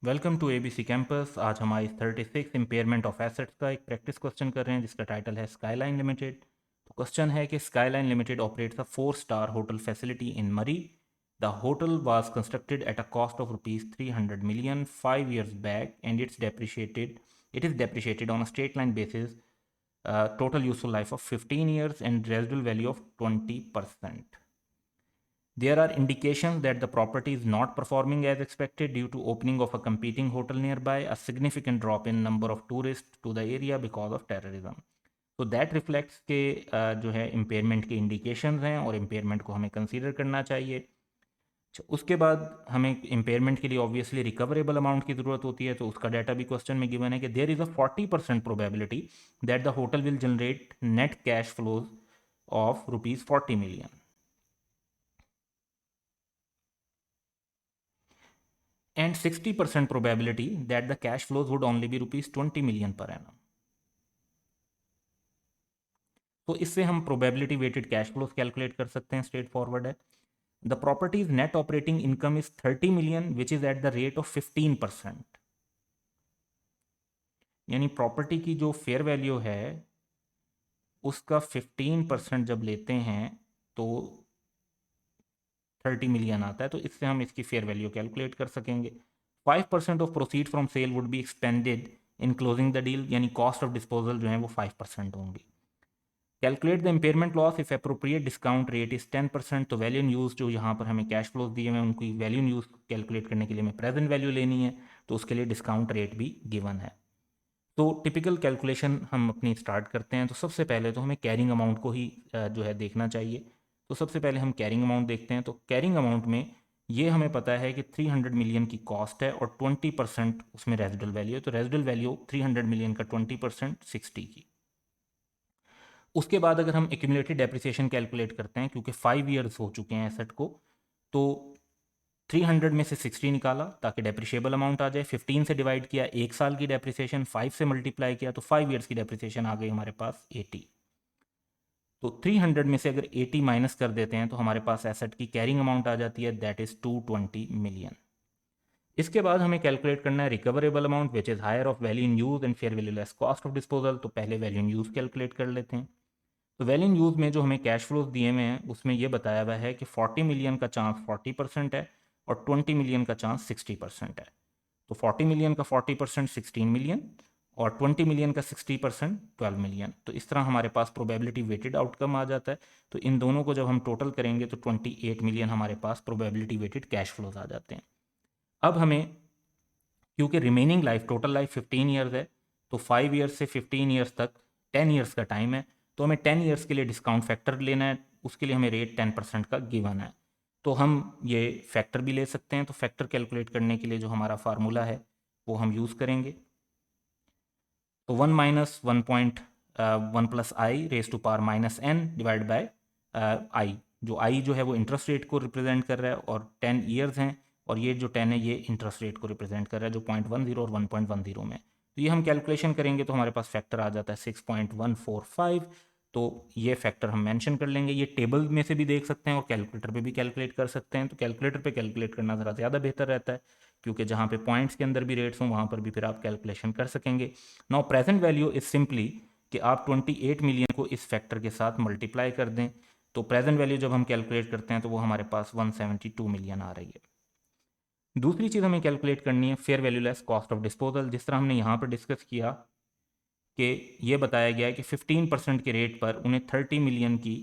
Welcome to ABC campus. आज हमारी 36 impairment of assets का एक प्रैक्टिस क्वेश्चन कर रहे हैं जिसका टाइटल है स्काईलाइन लिमिटेड। तो क्वेश्चन है कि स्काईलाइन लिमिटेड ऑपरेट्स अ 4-स्टार hotel facility in Murree. The hotel was constructed at a cost of ₹300 million 5 years back and it is depreciated on a straight line basis. Total useful life of 15 years and residual value of 20%. There are indications that the property is not performing as expected due to opening of a competing hotel nearby, a significant drop in number of tourists to the area because of terrorism. तो that reflects के जो है impairment के indications हैं और impairment को हमें consider करना चाहिए। अच्छा, उसके बाद हमें इम्पेयरमेंट के लिए ऑब्वियसली रिकवरेबल अमाउंट की ज़रूरत होती है, तो उसका डाटा भी क्वेश्चन में गिवन है कि there is a 40% probability that the hotel will generate net cash flows of ₹40 million and 60% probability that the cash flows would only be ₹20 million per annum. तो इससे हम probability weighted cash flows calculate कर सकते हैं, straightforward है। The property's net operating income is 30 million which is at the rate of 15%। यानी property की जो फेयर वैल्यू है उसका 15% जब लेते हैं तो 30 million आता है, तो इससे हम इसकी फेयर वैल्यू कैलकुलेट कर सकेंगे। 5% of proceed from sale would be expended in closing the deal, यानी कॉस्ट ऑफ डिस्पोजल जो है वो 5% होंगी। Calculate the impairment loss if appropriate discount rate is 10%। तो वैल्यू इन यूज जो यहाँ पर हमें कैश फ्लोज दिए हुए हैं उनकी वैल्यू इन यूज कैलकुलेट करने के लिए हमें प्रेजेंट वैल्यू लेनी है, तो उसके लिए डिस्काउंट रेट भी गिवन है। तो टिपिकल कैलकुलेशन हम अपनी स्टार्ट करते हैं। तो सबसे पहले तो हमें कैरिंग अमाउंट को ही जो है देखना चाहिए। तो सबसे पहले हम कैरिंग अमाउंट देखते हैं। तो कैरिंग अमाउंट में ये हमें पता है कि 300 मिलियन की कॉस्ट है और 20% उसमें रेजिडुअल वैल्यू है। तो रेजिडुअल वैल्यू 300 मिलियन का 20% 60 की। उसके बाद अगर हम एक्यूमुलेटेड डेप्रिसिएशन कैलकुलेट करते हैं, क्योंकि 5 ईयर्स हो चुके हैं एसेट को, तो 300 में से 60 निकाला ताकि डेप्रिशिएबल अमाउंट आ जाए, 15 से डिवाइड किया, एक साल की डेप्रिसिएशन, 5 से मल्टीप्लाई किया तो 5 ईयर्स की डेप्रिसिएशन आ गई हमारे पास 80। तो 300 में से अगर 80 माइनस कर देते हैं तो हमारे पास एसेट की कैरिंग अमाउंट आ जाती है, दैट इज 220 मिलियन। इसके बाद हमें कैलकुलेट करना है recoverable amount which is higher of value in use and fair value less cost of disposal. तो पहले वैल्यू इन यूज कैलकुलेट कर लेते हैं। तो वैल्यू इन यूज में जो हमें कैश फ्लोज दिए हुए हैं उसमें यह बताया हुआ है कि 40 मिलियन का चांस 40% है और 20 मिलियन का चांस 60% है। तो 40 मिलियन का 40% 16 मिलियन और 20 मिलियन का 60% 12 मिलियन। तो इस तरह हमारे पास प्रोबेबिलिटी वेटेड आउटकम आ जाता है। तो इन दोनों को जब हम टोटल करेंगे तो 28 मिलियन हमारे पास प्रोबेबिलिटी वेटेड कैश फ्लोज आ जाते हैं। अब हमें, क्योंकि remaining life total life 15 years है, तो 5 ईयर्स से 15 ईयर्स तक 10 ईयर्स का टाइम है, तो हमें 10 ईयर्स के लिए डिस्काउंट फैक्टर लेना है। उसके लिए हमें रेट 10% का गिवन है, तो हम ये फैक्टर भी ले सकते हैं। तो फैक्टर कैलकुलेट करने के लिए जो हमारा फार्मूला है वो हम यूज़ करेंगे। तो 1 minus 1.1 plus i raise to power minus n divide by i. जो आई जो है वो इंटरेस्ट रेट को रिप्रेजेंट कर रहा है और 10 ईयर्स हैं, और ये जो 10 है ये इंटरेस्ट रेट को रिप्रेजेंट कर रहा है जो 0.10 और 1.10 में। तो ये हम कैलकुलेशन करेंगे तो हमारे पास फैक्टर आ जाता है 6.145। तो ये फैक्टर हम मेंशन कर लेंगे। ये टेबल में से भी देख सकते हैं और कैलकुलेटर पे भी कैलकुलेट कर सकते हैं। तो कैलकुलेटर पे कैलकुलेट करना ज़रा ज़्यादा बेहतर रहता है, क्योंकि जहाँ पे पॉइंट्स के अंदर भी रेट्स हों वहाँ पर भी फिर आप कैलकुलेशन कर सकेंगे। Now present value is simply कि आप 28 मिलियन को इस फैक्टर के साथ मल्टीप्लाई कर दें। तो प्रेजेंट वैल्यू जब हम कैलकुलेट करते हैं तो वो हमारे पास 172 मिलियन आ रही है। दूसरी चीज़ हमें कैलकुलेट करनी है fair value less cost of disposal. जिस तरह हमने यहाँ पर डिस्कस किया कि ये बताया गया है कि 15% के रेट पर उन्हें 30 मिलियन की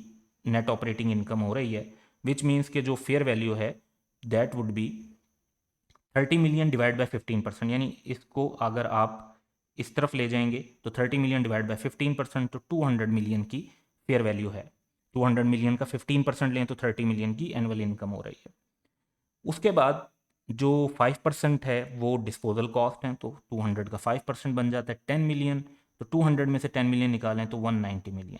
नेट ऑपरेटिंग इनकम हो रही है, विच मीन्स के जो फेयर वैल्यू है that would be 30 million divide by 15%। यानी इसको अगर आप इस तरफ ले जाएंगे तो 30 मिलियन डिवाइड बाय 15%, तो 200 मिलियन की फेयर वैल्यू है। 200 मिलियन का 15% लें तो 30 मिलियन की एनुअल इनकम हो रही है। उसके बाद जो 5% है वो डिस्पोजल कॉस्ट है, तो 200 का 5% बन जाता है 10 मिलियन। तो 200 में से 10 मिलियन निकालें तो 190 मिलियन।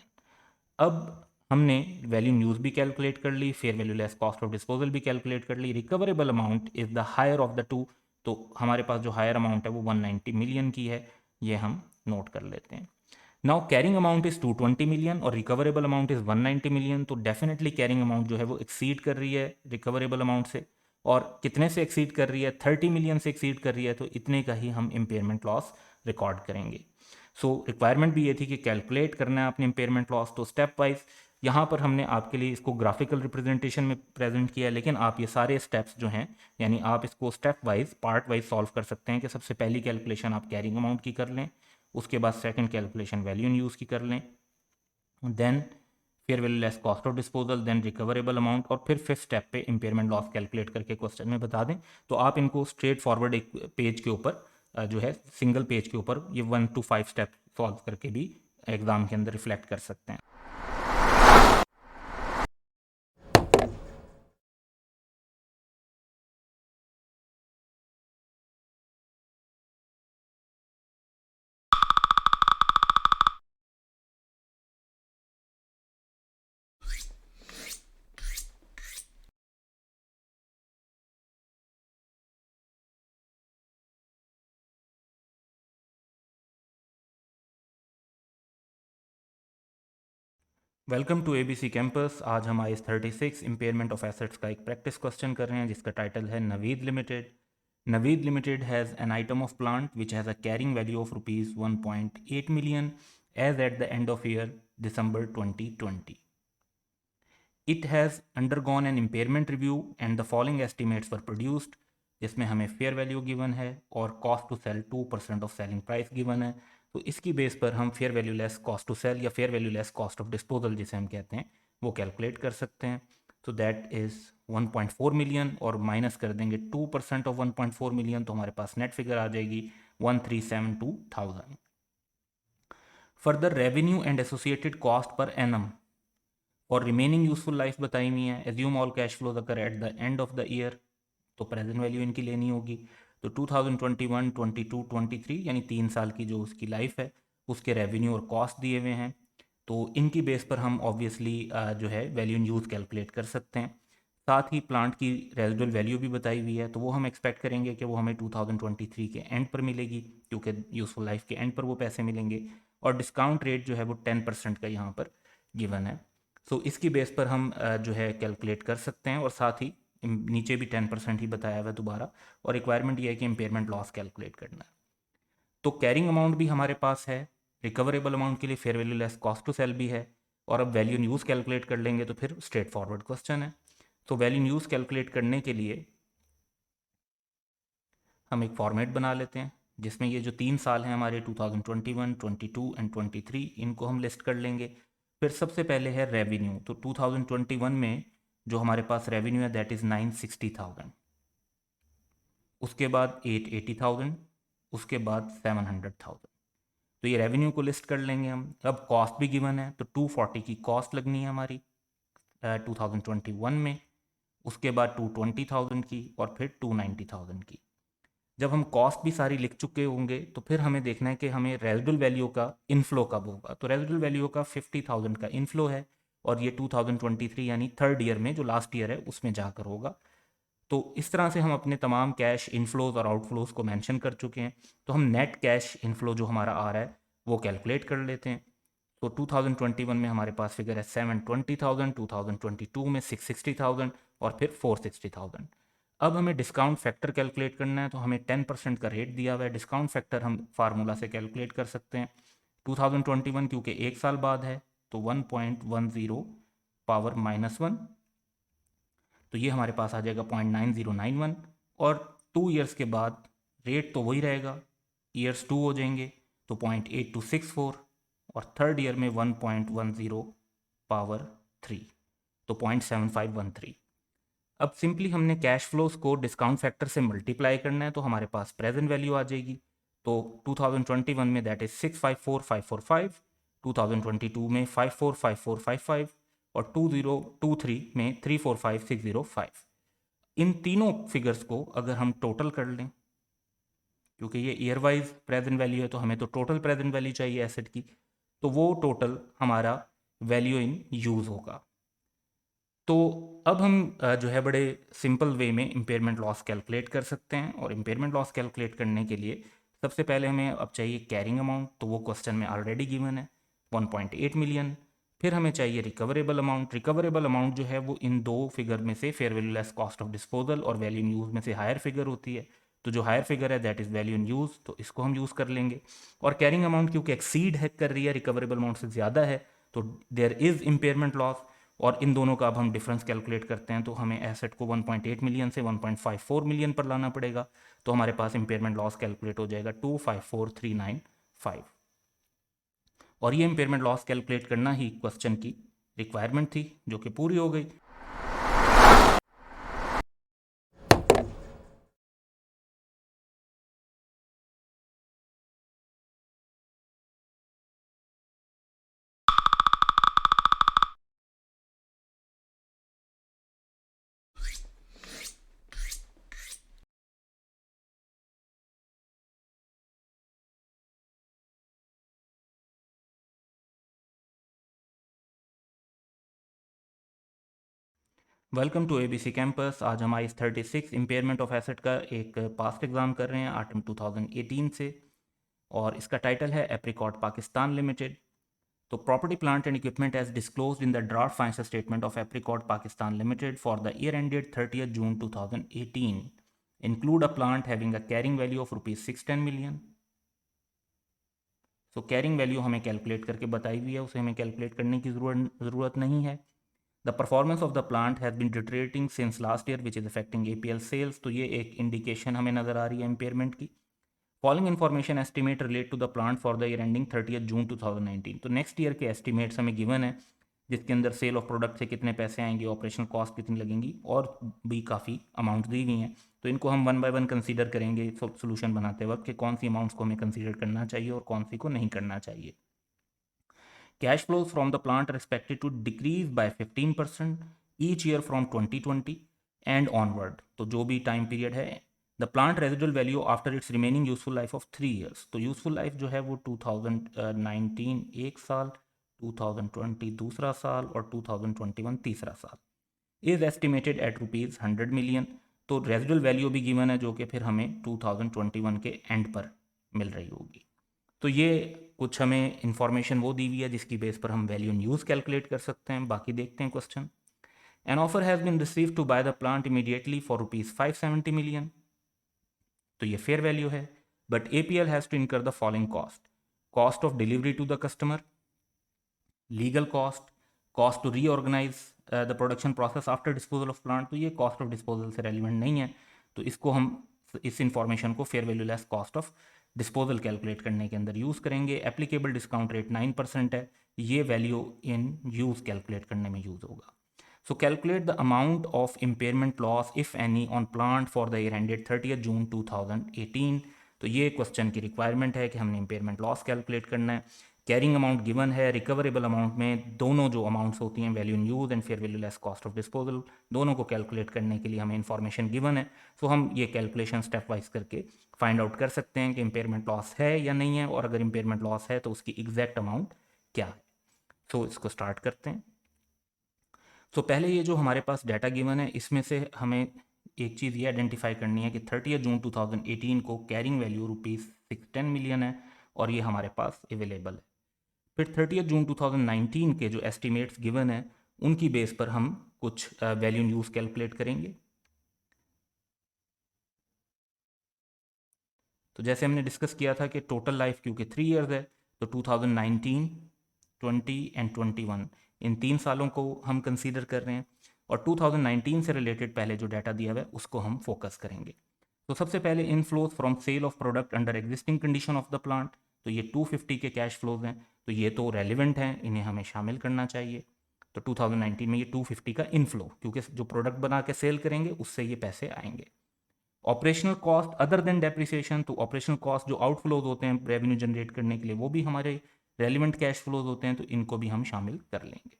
अब हमने वैल्यू न्यूज़ भी कैलकुलेट कर ली, fair value less cost of disposal भी कैलकुलेट कर ली। Recoverable amount is the higher of the two. तो हमारे पास जो हायर अमाउंट है वो 190 मिलियन की है, ये हम नोट कर लेते हैं। Now carrying amount is 220 million और रिकवरेबल अमाउंट इज़ 190 मिलियन। तो डेफिनेटली कैरिंग अमाउंट जो है वो एक्सीड कर रही है रिकवरेबल अमाउंट से। और कितने से एक्सीड कर रही है, 30 मिलियन से एक्सीड कर रही है, तो इतने का ही हम इम्पेयरमेंट लॉस रिकॉर्ड करेंगे। सो रिक्वायरमेंट भी ये थी कि कैलकुलेट करना है आपने इम्पेयरमेंट लॉस, तो स्टेप वाइज यहाँ पर हमने आपके लिए इसको ग्राफिकल रिप्रेजेंटेशन में प्रेजेंट किया है, लेकिन आप ये सारे स्टेप्स जो हैं, यानी आप इसको step wise part wise solve कर सकते हैं कि सबसे पहली कैलकुलेशन आप कैरिंग अमाउंट की कर लें, उसके बाद second calculation value in use की कर लें, then fair value less cost of disposal, then recoverable amount, और फिर फिफ्थ स्टेप पे इम्पेयरमेंट लॉस कैलकुलेट करके क्वेश्चन में बता दें। तो आप इनको स्ट्रेट फॉरवर्ड एक पेज के ऊपर जो है सिंगल पेज के ऊपर ये 1 to 5 स्टेप सॉल्व करके भी एग्जाम के अंदर रिफ्लेक्ट कर सकते हैं। Welcome to ABC campus. आज हम आईएस 36 इम्पेयरमेंट ऑफ एसेट्स का एक प्रैक्टिस क्वेश्चन कर रहे हैं जिसका टाइटल है Naveed Limited. Naveed Limited has an item of plant which has a carrying value of rupees 1.8 million as at the end of year December 2020. It has undergone an impairment review and the following estimates were produced, जिसमें हमें fair value given है और cost to sell 2% of selling price given है। तो इसकी base पर हम fair value less cost to sell या fair value less cost of disposal जिसे हम कहते हैं वो कैलकुलेट कर सकते हैं। तो दैट इज़ 1.4 मिलियन और माइनस कर देंगे 2% ऑफ 1.4 मिलियन, तो हमारे पास नेट फिगर आ जाएगी 1372,000। Further revenue and associated cost per annum और रिमेनिंग यूजफुल लाइफ बताई हुई है। Assume all cash flows occur at the end of the year, तो प्रेजेंट वैल्यू इनकी लेनी होगी। तो 2021, 22, 23 यानी 3 साल की जो उसकी लाइफ है उसके रेवेन्यू और कॉस्ट दिए हुए हैं। तो इनकी बेस पर हम ऑब्वियसली जो है वैल्यू इन यूज़ कैलकुलेट कर सकते हैं। साथ ही प्लांट की रेजिडुअल वैल्यू भी बताई हुई है, तो वो हम एक्सपेक्ट करेंगे कि वो हमें 2023 के एंड पर मिलेगी क्योंकि यूजफुल लाइफ के एंड पर वो पैसे मिलेंगे। और डिस्काउंट रेट जो है वो 10% का यहाँ पर गिवन है। सो इसकी बेस पर हम जो है कैलकुलेट कर सकते हैं, और साथ ही नीचे भी 10% ही बताया हुआ है दोबारा। और रिक्वायरमेंट ये है कि इम्पेयरमेंट लॉस कैलकुलेट करना है। तो कैरिंग अमाउंट भी हमारे पास है, रिकवरेबल अमाउंट के लिए fair value less cost to sell भी है, और अब वैल्यू इन यूज़ कैलकुलेट कर लेंगे तो फिर स्ट्रेट फॉरवर्ड क्वेश्चन है। तो वैल्यू इन यूज़ कैलकुलेट करने के लिए हम एक फॉर्मेट बना लेते हैं जिसमें ये जो 3 साल हैं हमारे 2021, 22 एंड 23, इनको हम लिस्ट कर लेंगे। फिर सबसे पहले है रेवेन्यू। तो 2021 में जो हमारे पास रेवेन्यू है दैट इज़ 960,000, उसके बाद 880,000, उसके बाद 700,000। तो ये रेवेन्यू को लिस्ट कर लेंगे हम। अब कॉस्ट भी गिवन है, तो 240 की कॉस्ट लगनी है हमारी 2021 में, उसके बाद 220,000 की, और फिर 290,000 की। जब हम कॉस्ट भी सारी लिख चुके होंगे तो फिर हमें देखना है कि हमें रेजिडुअल वैल्यू का इनफ्लो कब होगा। तो रेजिडुअल वैल्यू का 50,000 का इनफ्लो है, और ये 2023 यानी थर्ड ईयर में जो लास्ट ईयर है उसमें जाकर होगा। तो इस तरह से हम अपने तमाम कैश इनफ्लोज और आउटफ्लोज को मेंशन कर चुके हैं। तो हम नेट कैश इनफ्लो जो हमारा आ रहा है वो कैलकुलेट कर लेते हैं। तो 2021 में हमारे पास फिगर है 720,000, 2022 में 660,000, और फिर 460,000। अब हमें डिस्काउंट फैक्टर कैलकुलेट करना है, तो हमें 10% का रेट दिया हुआ है। डिस्काउंट फैक्टर हम फार्मूला से कैलकुलेट कर सकते हैं। 2021 क्योंकि 1 साल बाद है तो 1.10 पावर -1, तो ये हमारे पास आ जाएगा 0.9091। और 2 ईयर्स के बाद रेट तो वही रहेगा, ईयर्स 2 हो जाएंगे तो 0.8264, और थर्ड ईयर में 1.10 पावर 3, तो 0.7513। अब सिंपली हमने कैश फ्लोज को डिस्काउंट फैक्टर से मल्टीप्लाई करना है, तो हमारे पास प्रेजेंट वैल्यू आ जाएगी। तो 2021 में दैट इज 654,545, 2022 में 545455, और 2023 में 345,605। इन तीनों फिगर्स को अगर हम टोटल कर लें, क्योंकि ये ईयर वाइज प्रेजेंट वैल्यू है तो हमें तो टोटल प्रेजेंट वैल्यू चाहिए एसेट की, तो वो टोटल हमारा वैल्यू इन यूज़ होगा। तो अब हम जो है बड़े सिंपल वे में इम्पेयरमेंट लॉस कैलकुलेट कर सकते हैं। और इम्पेयरमेंट लॉस कैलकुलेट करने के लिए सबसे पहले हमें अब चाहिए कैरिंग अमाउंट, तो वो क्वेश्चन में ऑलरेडी गिवन है 1.8 मिलियन। फिर हमें चाहिए रिकवरेबल अमाउंट। रिकवरेबल अमाउंट जो है वो इन दो फिगर में से fair value less cost of disposal और वैल्यू इन यूज़ में से हायर फिगर होती है। तो जो हायर फिगर है that is value in use, तो इसको हम यूज़ कर लेंगे। और कैरिंग अमाउंट क्योंकि एक्सीड है कर रही है, रिकवरेबल अमाउंट से ज़्यादा है, तो देयर इज़ इम्पेयरमेंट लॉस। और इन दोनों का अब हम डिफरेंस कैलकुलेट करते हैं, तो हमें एसेट को 1.8 मिलियन से 1.54 मिलियन पर लाना पड़ेगा। तो हमारे पास इम्पेयरमेंट लॉस कैलकुलेट हो जाएगा 254395। और ये इम्पेयरमेंट लॉस कैलकुलेट करना ही क्वेश्चन की रिक्वायरमेंट थी, जो कि पूरी हो गई। Welcome to ABC campus. आज हम आइस 36 इम्पेयरमेंट ऑफ एसेट का एक पास्ट एग्जाम कर रहे हैं आटम 2018 से, और इसका टाइटल है एप्रिकॉट पाकिस्तान लिमिटेड। तो property plant and equipment as disclosed in the draft financial statement of Apricot Pakistan Limited for the year ended 30 June 2018 include a plant having a carrying value of ₹610 million. So carrying value हमें calculate करके बताई हुई है, उसे हमें calculate करने की ज़रूरत नहीं है। The performance of the plant has been deteriorating since last year which is affecting APL sales. तो ये एक इंडिकेशन हमें नज़र आ रही है इम्पेयरमेंट की। Following information estimate relate to the plant for the year ending 30 June 2019। तो नेक्स्ट ईयर के एस्टिमेट्स हमें गिवन है, जिसके अंदर सेल ऑफ प्रोडक्ट से कितने पैसे आएंगे, ऑपरेशनल कॉस्ट कितनी लगेंगी, और भी काफ़ी अमाउंट दी गई हैं। तो इनको हम वन बाय वन कंसीडर करेंगे सोल्यूशन बनाते वक्त कि कौन सी अमाउंट्स को हमें कंसीडर करना चाहिए और कौन सी को नहीं करना चाहिए। Cash flows from the plant are expected to decrease by 15% each year from 2020 and onward. तो जो भी टाइम पीरियड है, the plant residual value after it's remaining useful life of 3 years. तो यूजफुल लाइफ जो है वो 2019 एक साल, 2020 दूसरा साल और 2021 तीसरा साल, इज एस्टिमेटेड एट ₹100 मिलियन। तो रेजिडुअल वैल्यू भी गिवन है, जो कि फिर हमें 2021 के एंड पर मिल रही होगी। तो ये कुछ हमें इंफॉर्मेशन वो दी हुई है जिसकी बेस पर हम वैल्यू इन यूज़ कैलकुलेट कर सकते हैं। बाकी देखते हैं question. An offer has been receive to buy the plant immediately for ₹570 million. तो ये फेयर वैल्यू है, but APL has to incur the following cost: cost of delivery to the customer, legal cost, cost to reorganise the production process after disposal of plant. तो ये cost of disposal से relevant नहीं है, तो इसको हम इस इंफॉर्मेशन को fair value less cost of disposal calculate करने के अंदर यूज़ करेंगे। एप्लीकेबल डिस्काउंट रेट 9% है, ये वैल्यू इन यूज़ कैलकुलेट करने में यूज़ होगा। सो calculate the amount of impairment loss if any on plant for the year ended 30 June 2018। तो ये क्वेश्चन की रिक्वायरमेंट है कि हमने इम्पेयरमेंट लॉस कैलकुलेट करना है। कैरिंग अमाउंट गिवन है, रिकवरेबल अमाउंट में दोनों जो अमाउंट्स होती हैं, value in use and fair value less cost of disposal, दोनों को कैलकुलेट करने के लिए हमें इन्फॉर्मेशन गिवन है। सो हम ये कैलकुलेशन स्टेप वाइज करके फाइंड आउट कर सकते हैं कि इम्पेयरमेंट लॉस है या नहीं है, और अगर इम्पेयरमेंट लॉस है तो उसकी एग्जैक्ट अमाउंट क्या है। सो इसको स्टार्ट करते हैं। सो पहले ये जो हमारे पास डाटा गिवन है, इसमें से हमें एक चीज़ ये आइडेंटिफाई करनी है कि 30 जून 2018 को कैरिंग वैल्यू ₹610 मिलियन है, और ये हमारे पास अवेलेबल है। फिर 30 जून 2019 के जो एस्टिमेट्स गिवन है, उनकी बेस पर हम कुछ वैल्यू इन यूज़ कैलकुलेट करेंगे। तो जैसे हमने डिस्कस किया था कि टोटल लाइफ क्योंकि 3 इयर्स है, तो 2019, 20 एंड 21 इन 3 सालों को हम कंसीडर कर रहे हैं, और 2019 से रिलेटेड पहले जो डाटा दिया हुआ है उसको हम फोकस करेंगे। तो सबसे पहले inflows from sale of product under existing condition of the plant. तो ये 250 के कैश फ्लोज हैं, तो ये तो रेलिवेंट हैं, इन्हें हमें शामिल करना चाहिए। तो 2019 में ये 250 का इनफ्लो, क्योंकि जो प्रोडक्ट बना के सेल करेंगे उससे ये पैसे आएंगे। Operational cost other than depreciation, तो ऑपरेशनल कॉस्ट जो आउटफ्लोज होते हैं रेवेन्यू जनरेट करने के लिए, वो भी हमारे रेलिवेंट कैश फ्लोज होते हैं, तो इनको भी हम शामिल कर लेंगे।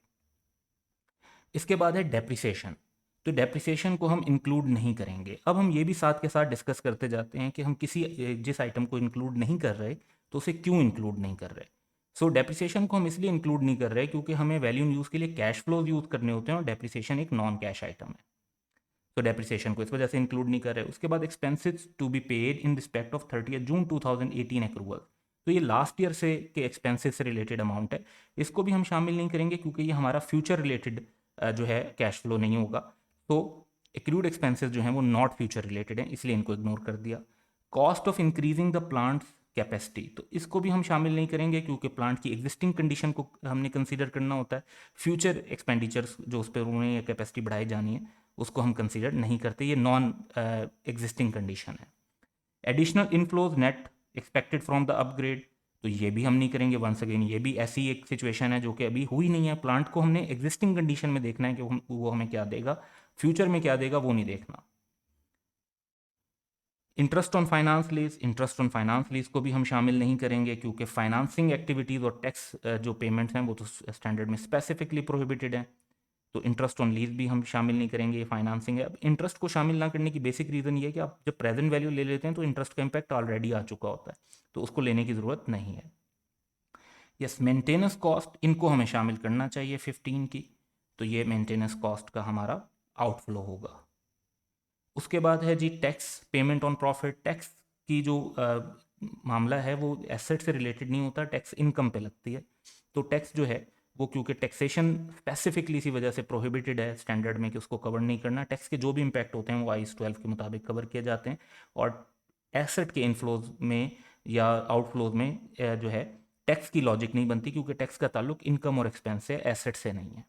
इसके बाद है डेप्रिसिएशन। तो डेप्रिसिएशन को हम इंक्लूड नहीं करेंगे। अब हम ये भी साथ के साथ डिस्कस करते जाते हैं कि हम किसी जिस आइटम को इंक्लूड नहीं कर रहे तो उसे क्यों इंक्लूड नहीं कर रहे। सो डेप्रिसिएशन को हम इसलिए इंक्लूड नहीं कर रहे क्योंकि हमें वैल्यू इन यूज़ के लिए कैश फ्लोज यूज़ करने होते हैं, और डेप्रिसिएशन एक नॉन कैश आइटम है, तो डेप्रिसिएशन को इस वजह से इंक्लूड नहीं कर रहे। उसके बाद expenses to be paid in respect of 30 June 2018 accrual. तो ये लास्ट ईयर से के एक्सपेंसेस से रिलेटेड अमाउंट है, इसको भी हम शामिल नहीं करेंगे क्योंकि ये हमारा फ्यूचर रिलेटेड जो है कैश फ्लो नहीं होगा। तो एक्रूड एक्सपेंसेस जो हैं वो नॉट फ्यूचर रिलेटेड हैं, इसलिए इनको इग्नोर कर दिया। Cost of increasing the plant capacity, तो इसको भी हम शामिल नहीं करेंगे क्योंकि प्लांट की एग्जिस्टिंग कंडीशन को हमने कंसीडर करना होता है। फ्यूचर एक्सपेंडिचर्स जो उस पर उन्हें कैपेसिटी बढ़ाई जानी है उसको हम कंसीडर नहीं करते, ये नॉन एग्जिस्टिंग कंडीशन है। Additional inflows net expected from the upgrade, तो ये भी हम नहीं करेंगे। वंस अगेन ये भी ऐसी एक सिचुएशन है जो कि अभी हुई नहीं है, प्लांट को हमने एग्जिस्टिंग कंडीशन में देखना है कि वो हमें क्या देगा, फ्यूचर में क्या देगा वो नहीं देखना। Interest on finance lease, interest on finance lease को भी हम शामिल नहीं करेंगे क्योंकि फाइनेंसिंग एक्टिविटीज़ और टैक्स जो पेमेंट्स हैं वो तो स्टैंडर्ड में स्पेसिफिकली प्रोहिबिटेड हैं, तो इंटरेस्ट ऑन लीज भी हम शामिल नहीं करेंगे, ये फाइनेंसिंग है। अब इंटरेस्ट को शामिल ना करने की बेसिक रीज़न ये है कि आप जब प्रेजेंट वैल्यू ले लेते हैं तो इंटरेस्ट का इम्पैक्ट ऑलरेडी आ चुका होता है, तो उसको लेने की ज़रूरत नहीं है। यस, मेंटेनेंस कॉस्ट, इनको हमें शामिल करना चाहिए 15 की, तो ये मेंटेनेंस कॉस्ट का हमारा आउटफ्लो होगा। उसके बाद है G tax payment on profit. Tax की जो मामला है वो एसेट से रिलेटेड नहीं होता, टैक्स इनकम पे लगती है। तो टैक्स जो है वो क्योंकि टैक्सेशन स्पेसिफिकली इसी वजह से प्रोहिबिटेड है स्टैंडर्ड में कि उसको कवर नहीं करना, टैक्स के जो भी इम्पैक्ट होते हैं वो आईएस 12 के मुताबिक कवर किए जाते हैं। और एसेट के इनफ्लोज में या आउटफ्लोज में जो है टैक्स की लॉजिक नहीं बनती क्योंकि टैक्स का ताल्लुक इनकम और एक्सपेंस से, एसेट से नहीं है।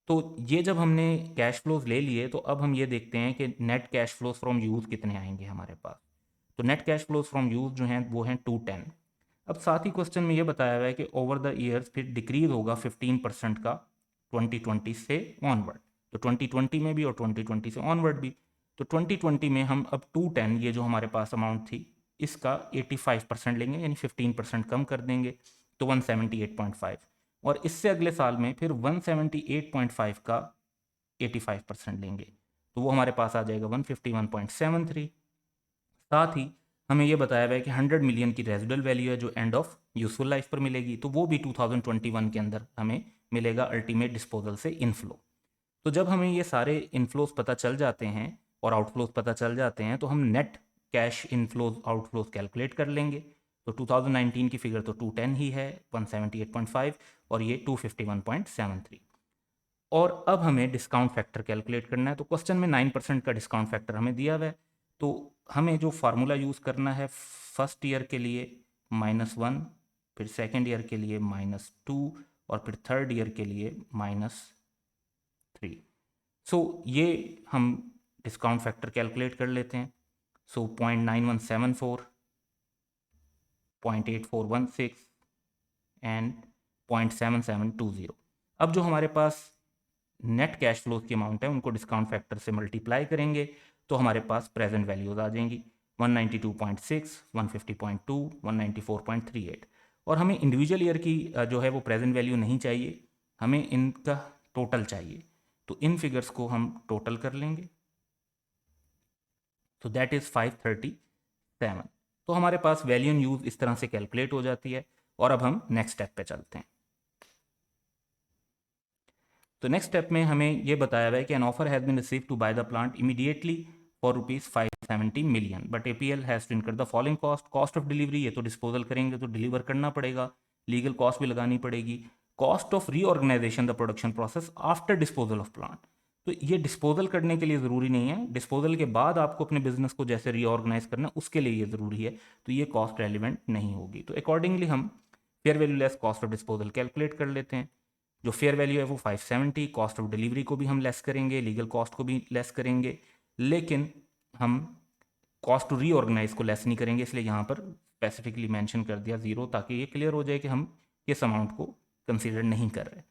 तो ये जब हमने कैश फ्लोज ले लिए तो अब हम ये देखते हैं कि net cash flows from use कितने आएंगे हमारे पास। तो net cash flows from use जो हैं वो हैं 210। अब साथ ही क्वेश्चन में ये बताया हुआ है कि ओवर द ईयर्स फिर डिक्रीज होगा 15% का 2020 से ऑनवर्ड, तो 2020 में भी और 2020 से ऑनवर्ड भी। तो 2020 में हम अब 210 ये जो हमारे पास अमाउंट थी इसका 85% लेंगे, यानी 15% कम कर देंगे, तो 178.5। और इससे अगले साल में फिर 178.5 का 85% लेंगे, तो वो हमारे पास आ जाएगा 151.73। साथ ही हमें ये बताया हुआ है कि 100 मिलियन की रेजिडुअल वैल्यू है जो एंड ऑफ यूजफुल लाइफ पर मिलेगी, तो वो भी 2021 के अंदर हमें मिलेगा अल्टीमेट डिस्पोजल से इनफ्लो। तो जब हमें ये सारे इनफ्लोज पता चल जाते हैं और आउटफ्लोज पता चल जाते हैं तो हम net cash inflows outflows calculate कर लेंगे। तो 2019 की फिगर तो 210 ही है 178.5 और ये 251.73। और अब हमें डिस्काउंट फैक्टर कैलकुलेट करना है। तो क्वेश्चन में 9% का डिस्काउंट फैक्टर हमें दिया हुआ है, तो हमें जो फार्मूला यूज़ करना है फर्स्ट ईयर के लिए -1, फिर सेकेंड ईयर के लिए -2 और फिर थर्ड ईयर के लिए -3। सो ये हम डिस्काउंट फैक्टर कैलकुलेट कर लेते हैं। सो 0.9174, 0.8416 एंड 0.7720। अब जो हमारे पास नेट कैश फ्लोज की अमाउंट है उनको डिस्काउंट फैक्टर से मल्टीप्लाई करेंगे तो हमारे पास प्रेजेंट वैल्यूज आ जाएंगी 192.6, 150.2, 194.38। और हमें इंडिविजुअल ईयर की जो है वो प्रेजेंट वैल्यू नहीं चाहिए, हमें इनका टोटल चाहिए। तो इन फिगर्स को हम टोटल कर लेंगे, तो दैट इज़ 537। तो हमारे पास वैल्यू इन यूज इस तरह से कैलकुलेट हो जाती है। और अब हम नेक्स्ट स्टेप पे चलते हैं। तो नेक्स्ट स्टेप में हमें यह बताया हुआ है कि an offer has been receive to buy the plant immediately for ₹570 million, but APL has to incur the following cost. Cost of delivery, ये तो डिस्पोजल करेंगे तो डिलीवर करना पड़ेगा, लीगल कॉस्ट भी लगानी पड़ेगी। Cost of reorganisation the production process after disposal of plant, तो ये डिस्पोजल करने के लिए ज़रूरी नहीं है, डिस्पोजल के बाद आपको अपने बिजनेस को जैसे रीऑर्गेनाइज करना उसके लिए ये ज़रूरी है, तो ये कॉस्ट रेलिवेंट नहीं होगी। तो अकॉर्डिंगली हम fair value less cost of disposal calculate कर लेते हैं। जो फेयर वैल्यू है वो 570, कॉस्ट ऑफ डिलीवरी को भी हम लेस करेंगे, लीगल कॉस्ट को भी लेस करेंगे, लेकिन हम कॉस्ट टू रीऑर्गेनाइज को लेस नहीं करेंगे, इसलिए यहाँ पर स्पेसिफिकली मेंशन कर दिया 0 ताकि ये क्लियर हो जाए कि हम इस अमाउंट को कंसीडर नहीं कर रहे।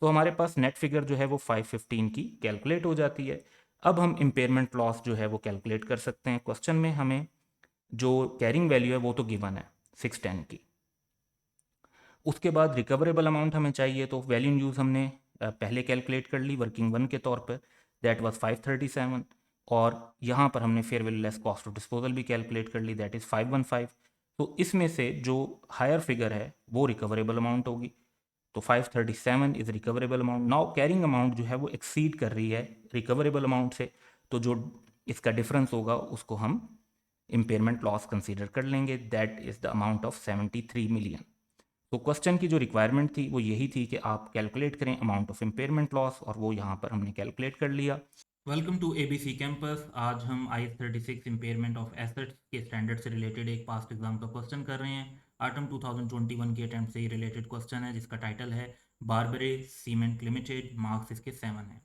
तो हमारे पास नेट फिगर जो है वो 515 की कैलकुलेट हो जाती है। अब हम इम्पेयरमेंट लॉस जो है वो कैलकुलेट कर सकते हैं। क्वेश्चन में हमें जो कैरिंग वैल्यू है वो तो गिवन है 610 की। उसके बाद रिकवरेबल अमाउंट हमें चाहिए, तो वैल्यू इन यूज़ हमने पहले कैलकुलेट कर ली वर्किंग वन के तौर पर, दैट वाज 537। और यहाँ पर हमने fair value less cost of disposal भी कैलकुलेट कर ली, दैट इज़ 515। तो इसमें से जो हायर फिगर है वो रिकवरेबल अमाउंट होगी, तो 537 is recoverable amount. Now carrying amount जो है वो एक्सीड कर रही है रिकवरेबल अमाउंट से, तो जो इसका डिफरेंस होगा उसको हम इम्पेयरमेंट लॉस कंसीडर कर लेंगे, that is the amount of 73 million. तो क्वेश्चन की जो रिक्वायरमेंट थी वो यही थी कि आप कैलकुलेट करें अमाउंट ऑफ इम्पेयरमेंट लॉस, और वो यहाँ पर हमने कैलकुलेट कर लिया। Welcome to ABC campus. आज हम IS 36 इम्पेयरमेंट ऑफ एसेट्स के स्टैंडर्ड से रिलेटेड एक पास्ट एग्जाम का क्वेश्चन कर रहे हैं। आटम 2021 के अटैम्प्ट से ही रिलेटेड क्वेश्चन है, जिसका टाइटल है बारबरे सीमेंट लिमिटेड। मार्क्स इसके 7 है।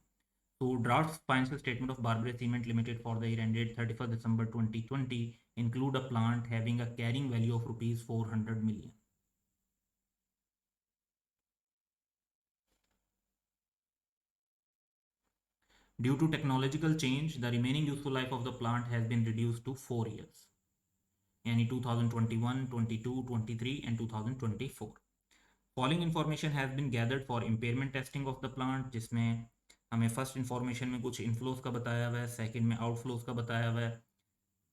तो draft financial statement of Barbary Cement Limited for the year ended 31 December 2020 include a plant having a carrying value of rupees 400 million. Due to technological change, the remaining useful life of the plant has been reduced to 4 years, यानी 2021, 22, 23 and 2024. Following information has been gathered for impairment testing of the plant, जिसमें हमें first information में कुछ inflows का बताया हुआ है, second में आउटफ्लोज का बताया हुआ है।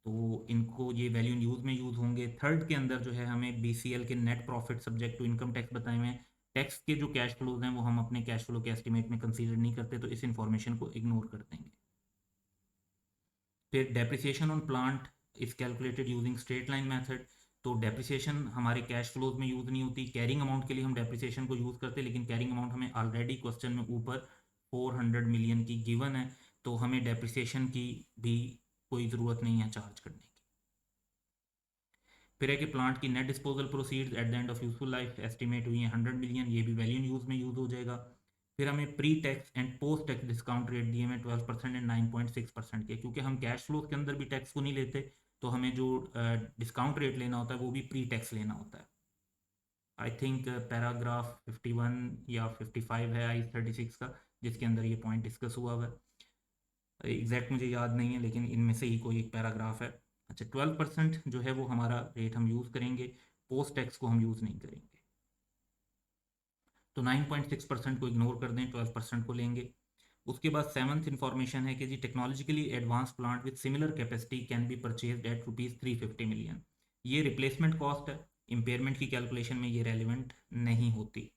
तो इनको ये वैल्यू यूज में यूज होंगे। थर्ड के अंदर जो है हमें BCL के net profit subject to income tax बताए हुए हैं। टैक्स के जो कैश फ्लोज हैं वो हम अपने कैश फ्लो के एस्टिमेट में कंसीडर नहीं करते, तो इस इन्फॉर्मेशन को इग्नोर कर देंगे। फिर depreciation on plant is calculated using straight line method. तो डेप्रिसिएशन हमारे कैश फ्लोज में यूज नहीं होती। कैरिंग अमाउंट के लिए हम डेप्रिसिएशन को यूज करते हैं, लेकिन कैरिंग अमाउंट हमें ऑलरेडी क्वेश्चन में ऊपर 400 मिलियन की गिवन है, तो हमें डेप्रिसिएशन की भी कोई ज़रूरत नहीं है चार्ज करने की। फिर है कि प्लांट की net disposal proceeds eight the end of useful life estimate हुई है 100 मिलियन, ये भी वैल्यू यूज में यूज हो जाएगा। फिर हमें pre tax and post tax discount rate दिए हुए 12% एंड 9.6% के, क्योंकि हम कैश फ्लो के अंदर भी टैक्स को नहीं लेते, तो हमें जो डिस्काउंट रेट लेना होता है वो भी प्री टैक्स लेना होता है। आई थिंक पैराग्राफ 51 या 55 है IS 36 का, जिसके अंदर ये पॉइंट डिस्कस हुआ है। एग्जैक्ट मुझे याद नहीं है, लेकिन इनमें से ही कोई एक पैराग्राफ है। अच्छा, 12% जो है वो हमारा रेट हम यूज़ करेंगे, पोस्ट टैक्स को हम यूज़ नहीं करेंगे। तो 9.6% को इग्नोर कर दें, 12% को लेंगे। उसके बाद सेवन्थ इन्फॉर्मेशन है कि G technologically advance plant with similar capacity can be purchase at rupees 350 million. ये रिप्लेसमेंट कॉस्ट है, इम्पेयरमेंट की कैलकुलेशन में ये रेलिवेंट नहीं होती,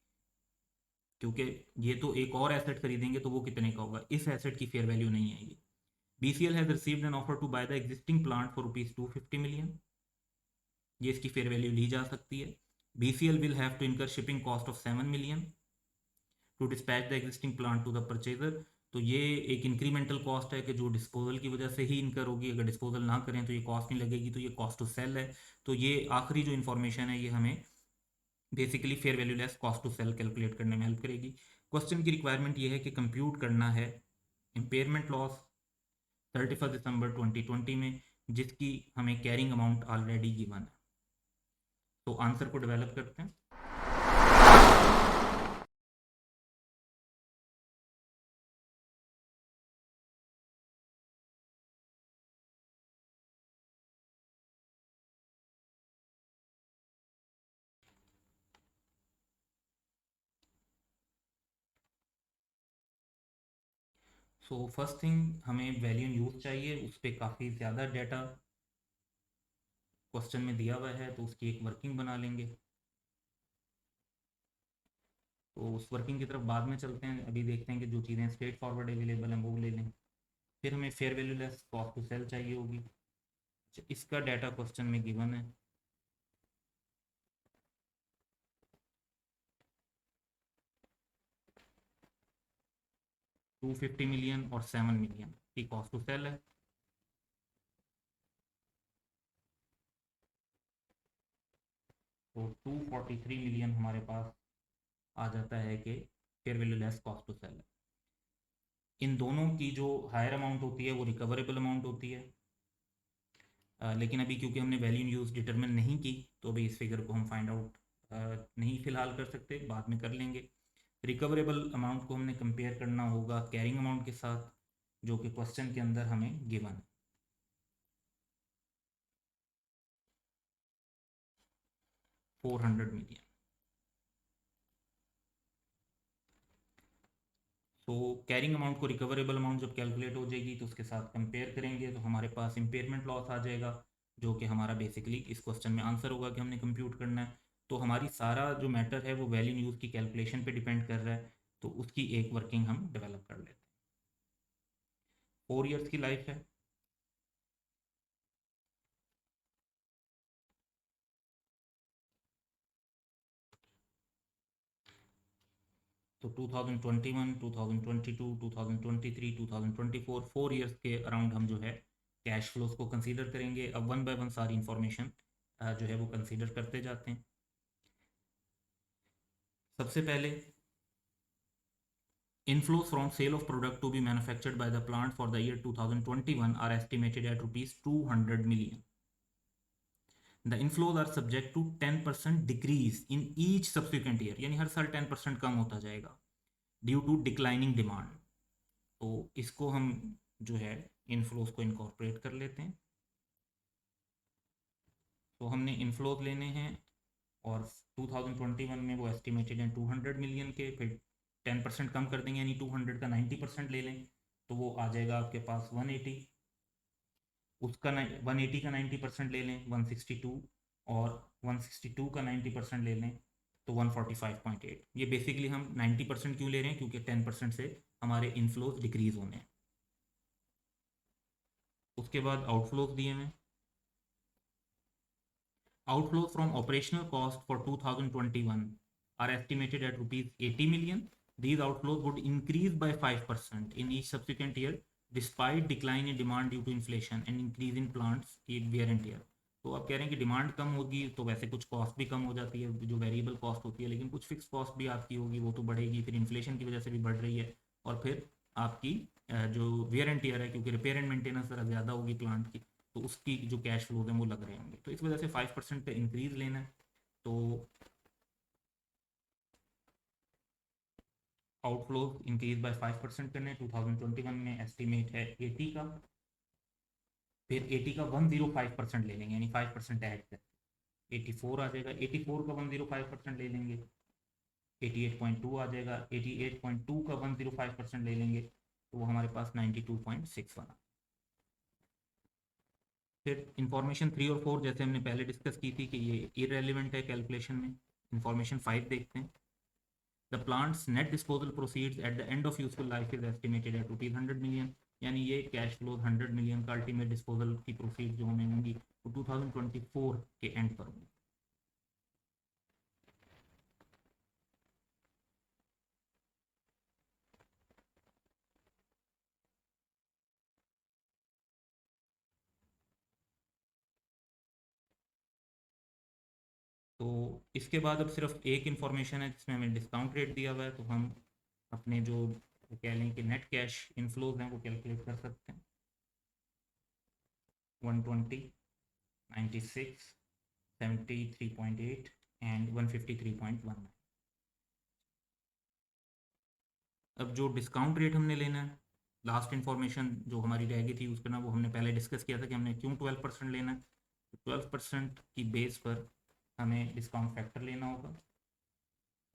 क्योंकि ये तो एक और एसेट खरीदेंगे तो वो कितने का होगा, इस एसेट की फेयर वैल्यू नहीं है ये। BCL has received an offer to buy the existing plant for rupees 250 million, ये इसकी फेयर वैल्यू ली जा सकती है। BCL will have to incur shipping cost of 7 million to dispatch the existing plant to the purchaser। तो ये एक incremental cost है कि जो डिस्पोजल की वजह से ही इनकर होगी, अगर डिस्पोजल ना करें तो ये कॉस्ट नहीं लगेगी, तो ये कॉस्ट टू सेल है। तो ये आखिरी जो इन्फॉर्मेशन है ये हमें basically fair value less cost to sell calculate करने में हेल्प करेगी। क्वेश्चन की रिक्वायरमेंट ये है कि कंप्यूट करना है इम्पेयरमेंट लॉस 31 दिसंबर 2020 में, जिसकी हमें कैरिंग अमाउंट ऑलरेडी गिवन है। तो आंसर को डेवलप करते हैं। सो फर्स्ट थिंग हमें वैल्यू यूज चाहिए, उस पर काफ़ी ज़्यादा डाटा क्वेश्चन में दिया हुआ है, तो उसकी एक वर्किंग बना लेंगे। तो उस वर्किंग की तरफ बाद में चलते हैं, अभी देखते हैं कि जो चीज़ें स्ट्रेट फॉरवर्ड अवेलेबल हैं वो ले लें। फिर हमें fair value less cost to sell चाहिए होगी। इसका डाटा क्वेश्चन में गिवन है। 250 मिलियन और 7 मिलियन की कॉस्ट टू सेल है। तो 243 मिलियन हमारे पास आ जाता है कि fair value less cost to sell है। इन दोनों की जो हायर अमाउंट होती है वो रिकवरेबल अमाउंट होती है, लेकिन अभी क्योंकि हमने वैल्यू यूज डिटरमिन नहीं की, तो अभी इस फिगर को हम फाइंड आउट नहीं फिलहाल कर सकते, बाद में कर लेंगे। रिकवरेबल अमाउंट को हमने कंपेयर करना होगा कैरिंग अमाउंट के साथ, जो कि क्वेश्चन के अंदर हमें गिवन है, 400 मिलियन। तो कैरिंग अमाउंट को रिकवरेबल अमाउंट जब कैलकुलेट हो जाएगी तो उसके साथ कंपेयर करेंगे, तो हमारे पास इम्पेयरमेंट लॉस आ जाएगा, जो कि हमारा बेसिकली इस क्वेश्चन में आंसर होगा कि हमने कंप्यूट करना है। तो हमारी सारा जो मैटर है वो वैल्यू यूज़ की कैलकुलेशन पे डिपेंड कर रहा है, तो उसकी एक वर्किंग हम डेवलप कर लेते हैं। 4 ईयर्स की लाइफ है। तो 2021, 2022, 2023, 2024 4 ईयर्स के अराउंड हम जो है कैश फ्लोज को कंसीडर करेंगे। अब वन बाय वन सारी इंफॉर्मेशन जो है वो कंसीडर करते जाते हैं। सबसे पहले inflows from sale of product to be manufactured by the plant for the year 2021 are estimated at rupees 200 million. The inflows are subject to 10% decrease in each subsequent year, यानी हर साल 10% कम होता जाएगा ड्यू टू डिक्लाइनिंग डिमांड। तो इसको हम जो है inflows को इनकॉर्पोरेट कर लेते हैं। तो हमने इनफ्लोज लेने हैं और 2021 में वो एस्टिमेटेड हैं 200 मिलियन के, फिर 10% कम कर देंगे यानी 200 का 90% ले लें तो वो आ जाएगा आपके पास 180। उसका 180 का 90% ले लें 162, और 162 का 90% ले लें तो 145.8। ये बेसिकली हम 90% क्यों ले रहे हैं, क्योंकि 10% से हमारे इनफ्लोज डिक्रीज होने हैं। उसके बाद आउटफ्लोज दिए हैं। Outflows from operational cost for 2021 are estimated at rupees 80 million. These outflows would increase by 5% in each subsequent year despite decline in demand due to inflation and increase in plants wear and tear. तो आप कह रहे हैं कि demand कम होगी तो वैसे कुछ कॉस्ट भी कम हो जाती है, जो वेरिएबल कॉस्ट होती है, लेकिन कुछ फिक्स कॉस्ट भी आपकी होगी वो तो बढ़ेगी, फिर इन्फ्लेशन की वजह से भी बढ़ रही है, और फिर आपकी जो वेयर एंड टीयर है क्योंकि रिपेयर एंड मेंटेनेंस ज़रा ज़्यादा होगी प्लांट की, तो उसकी जो कैश फ्लोज हैं वो लग रहे होंगे। तो इस वजह से 5% पे इंक्रीज लेना है। तो आउटफ्लोज इंक्रीज बाय 5% करने 2021 में एस्टिमेट है 80 का, फिर 80 का 105% ले लेंगे यानी 5% ऐड कर 84 आ जाएगा, 84 का 105% ले लेंगे 88.2 आ जाएगा, 88.2 का 105% ले लेंगे तो वो हमारे पास 92.6 बना। फिर इंफॉर्मेशन 3 और 4 जैसे हमने पहले डिस्कस की थी कि ये इररेलेवेंट है कैलकुलेशन में। इंफॉर्मेशन 5 देखते हैं। The plants net disposal proceeds eight the end of useful life is estimated at rupees 100 million, यानी ये कैश फ्लो 100 मिलियन का अल्टीमेट डिस्पोजल की प्रोसीड जो हमें होंगी वो 2024 के एंड पर होंगी। तो इसके बाद अब सिर्फ एक इन्फॉर्मेशन है जिसमें हमें डिस्काउंट रेट दिया हुआ है, तो हम अपने जो कह लें कि नेट कैश इनफ्लोज हैं वो कैलकुलेट कर सकते हैं। 120, 96, 73.8 एंड 153.19। अब जो डिस्काउंट रेट हमने लेना है, लास्ट इन्फॉर्मेशन जो हमारी रह गई थी उसका ना वो हमने पहले डिस्कस किया था कि हमने क्यों 12% लेना है। तो 12% की बेस पर हमें डिस्काउंट फैक्टर लेना होगा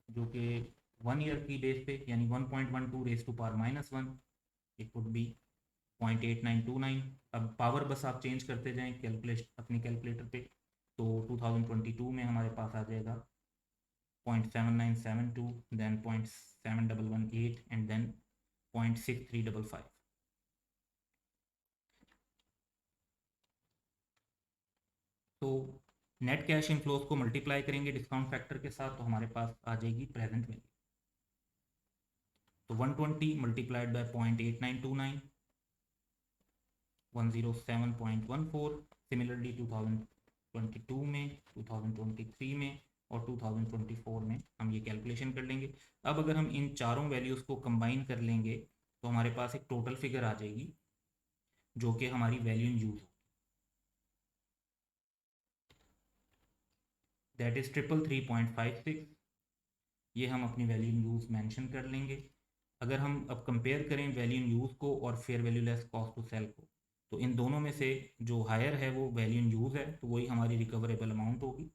जो कि 1 ईयर की बेस पे यानी 1.12 raise to power -1, it would be 0.8929। अब पावर बस आप चेंज करते जाएं अपनी कैलकुलेटर पे, तो 2022 में हमारे पास आ जाएगा 0.7972, then 0.7118 and then 0.6355। तो नेट कैश इनफ्लोज को मल्टीप्लाई करेंगे डिस्काउंट फैक्टर के साथ तो हमारे पास आ जाएगी प्रेजेंट वैल्यू। तो 120 मल्टीप्लाइड बाय 0.8929, 107.14। सिमिलरली 2022 में, 2023 में और 2024 में हम ये कैलकुलेशन कर लेंगे। अब अगर हम इन चारों वैल्यूज़ को कंबाइन कर लेंगे तो हमारे पास एक टोटल फिगर आ जाएगी जो कि हमारी value in use, that is 333.56। ये हम अपनी वैल्यू इन यूज मेंशन कर लेंगे। अगर हम अब कंपेयर करें वैल्यू इन यूज को और fair value less cost to sell को, तो इन दोनों में से जो हायर है वो वैल्यू इन यूज है, तो वही हमारी रिकवरेबल अमाउंट होगी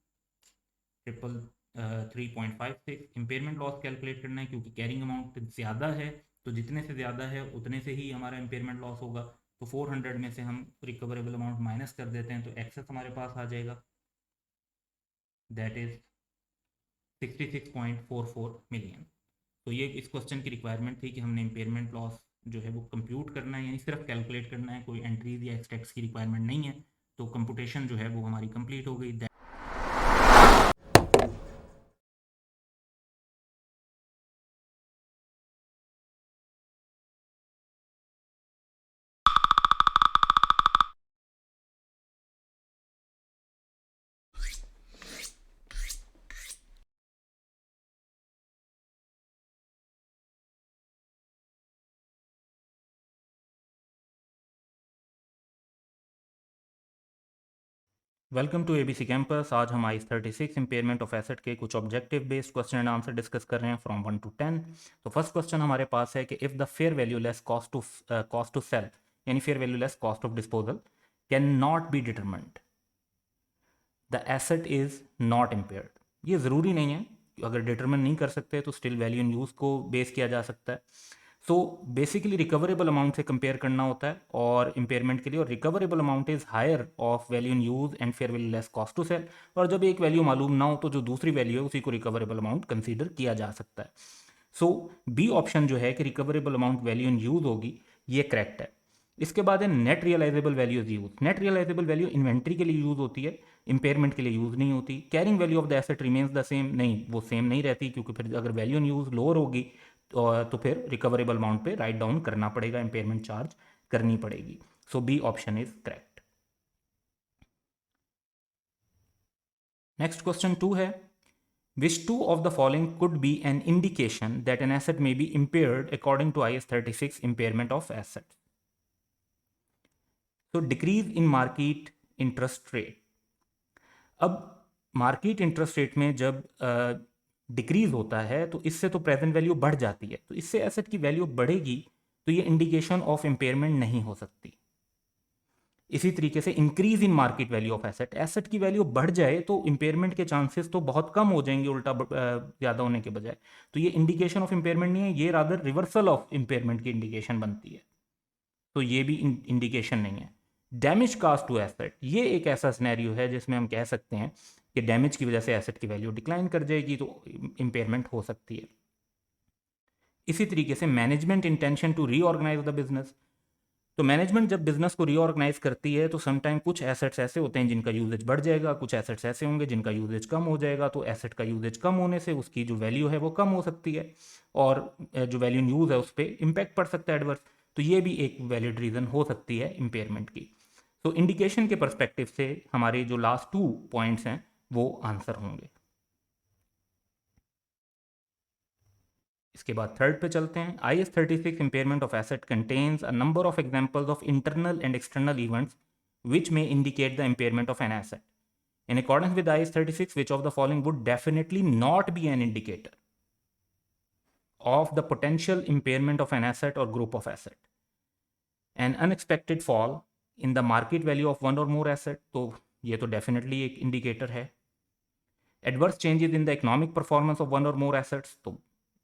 333.56। इम्पेयरमेंट लॉस कैलकुलेट करना है क्योंकि कैरिंग अमाउंट ज़्यादा है, तो जितने से ज़्यादा है उतने से ही हमारा इम्पेयरमेंट लॉस होगा। तो 400 में से हम रिकवरेबल अमाउंट माइनस कर देते हैं तो एक्सेस हमारे पास आ जाएगा, दैट इज़ 66.44 मिलियन। तो ये इस क्वेश्चन की रिक्वायरमेंट थी कि हमने इम्पेयरमेंट लॉस जो है वो कंप्यूट करना है, यानी सिर्फ कैलकुलेट करना है, कोई एंट्रीज या एक्सट्रैक्ट्स की रिक्वायरमेंट नहीं है। तो कंप्यूटेशन जो है वो हमारी कंप्लीट हो गई। Welcome to ABC campus. आज हम आईस 36 इम्पेयरमेंट ऑफ एसेट के कुछ objective based question and answer discuss कर रहे हैं फ्रॉम 1 to 10। तो फर्स्ट क्वेश्चन हमारे पास है कि if the fair value less cost to sell यानी fair value less cost of disposal can not be determined, the asset is not impaired. ये ज़रूरी नहीं है, अगर डिटरमिन नहीं कर सकते तो स्टिल वैल्यू इन यूज़ को बेस किया जा सकता है। सो बेसिकली रिकवरेबल अमाउंट से कंपेयर करना होता है और इम्पेयरमेंट के लिए, और recoverable amount is higher of value in use and fair value less cost to sell. और जब एक वैल्यू मालूम ना हो तो जो दूसरी वैल्यू है उसी को रिकवरेबल अमाउंट कंसीडर किया जा सकता है। सो बी ऑप्शन जो है कि recoverable amount value in use होगी, ये करेक्ट है। इसके बाद है net realisable value is use. Net realisable value inventory के लिए यूज होती है, इंपेयरमेंट के लिए यूज नहीं होती। Carrying value of the asset remains the same, नहीं वो सेम नहीं रहती, क्योंकि फिर अगर वैल्यू इन यूज लोअर होगी तो फिर रिकवरेबल अमाउंट पे राइट डाउन करना पड़ेगा, इंपेयरमेंट चार्ज करनी पड़ेगी। So B option is correct. Next question 2 है, which two of the following could be an indication that an asset may be impaired according to IS 36 impairment of assets? So decrease in market interest rate। अब market interest rate में जब decrease होता है तो इससे तो present value बढ़ जाती है, तो इससे एसेट की वैल्यू बढ़ेगी, तो ये इंडिकेशन ऑफ इम्पेयरमेंट नहीं हो सकती। इसी तरीके से increase in market value of asset, asset की वैल्यू बढ़ जाए तो इंपेयरमेंट के चांसेस तो बहुत कम हो जाएंगे, उल्टा ज़्यादा होने के बजाय, तो ये इंडिकेशन ऑफ इंपेयरमेंट नहीं है, ये रादर रिवर्सल ऑफ इंपेयरमेंट की इंडिकेशन बनती है, तो ये भी इंडिकेशन नहीं है। डैमेज कास्ट टू एसेट, ये एक ऐसा सिनेरियो है जिसमें हम कह सकते हैं कि डैमेज की वजह से एसेट की वैल्यू डिक्लाइन कर जाएगी, तो इंपेयरमेंट हो सकती है। इसी तरीके से management intention to reorganise the business, तो मैनेजमेंट जब बिजनेस को रीऑर्गेनाइज करती है तो समटाइम कुछ एसेट्स ऐसे होते हैं जिनका यूजेज बढ़ जाएगा, कुछ एसेट्स ऐसे होंगे जिनका यूजेज कम हो जाएगा, तो एसेट का यूजेज कम होने से उसकी जो वैल्यू है वो कम हो सकती है, और जो वैल्यू इन यूज है उस पर इम्पैक्ट पड़ सकता है एडवर्स, तो ये भी एक वैलिड रीज़न हो सकती है इम्पेयरमेंट की। तो इंडिकेशन के परस्पेक्टिव से हमारे जो लास्ट 2 पॉइंट्स हैं वो आंसर होंगे। इसके बाद थर्ड पे चलते हैं। IS 36 impairment of asset contains a number of examples of internal and external events which may indicate the impairment of an asset. In accordance with IS 36, which of the following would definitely not be an indicator of the potential impairment of an asset or group of asset? An unexpected fall in the market value of one or more asset, तो ये तो definitely एक indicator है। Adverse changes in the economic performance of one और more assets, तो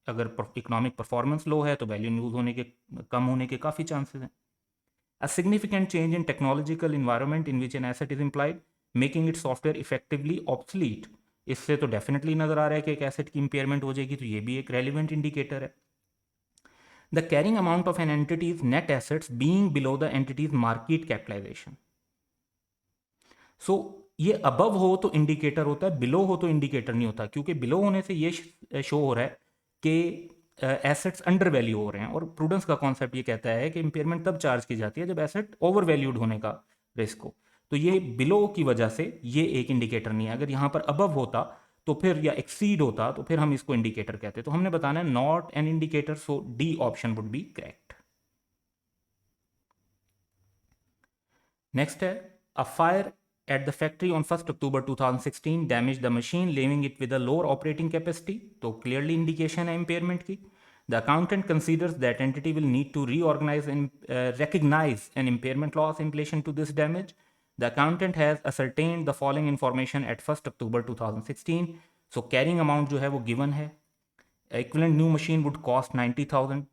अगर economic performance low है तो वैल्यू यूज होने के कम होने के काफ़ी चांसेस हैं। A significant change in technological environment in which an asset is implied making it software effectively obsolete, इससे तो डेफिनेटली नजर आ रहा है कि एक एसेट की इंपेयरमेंट हो जाएगी, तो ये भी एक रेलिवेंट इंडिकेटर है। The carrying amount of an entity's net assets being below the entity's market capitalisation, so ये अबव हो तो इंडिकेटर होता है, बिलो हो तो इंडिकेटर नहीं होता, क्योंकि बिलो होने से ये शो हो रहा है कि एसेट्स अंडर वैल्यू हो रहे हैं, और प्रूडेंस का कॉन्सेप्ट ये कहता है कि इंपेयरमेंट तब चार्ज की जाती है जब एसेट ओवर वैल्यूड होने का रिस्क हो, तो ये बिलो की वजह से ये एक इंडिकेटर नहीं है। अगर यहाँ पर अबव होता तो फिर, या एक्सीड होता तो फिर हम इसको इंडिकेटर कहते, तो हमने बताना है not an indicator, so D option would be correct. Next है, a fire at the factory on 1st October 2016 damaged the machine, leaving it with a lower operating capacity, तो clearly indication है impairment की। The accountant considers that entity will need to reorganize and recognize an impairment loss in relation to this damage. The accountant has ascertained the following information at 1st October 2016. So carrying amount जो है वो given है, equivalent new machine would cost 90,000,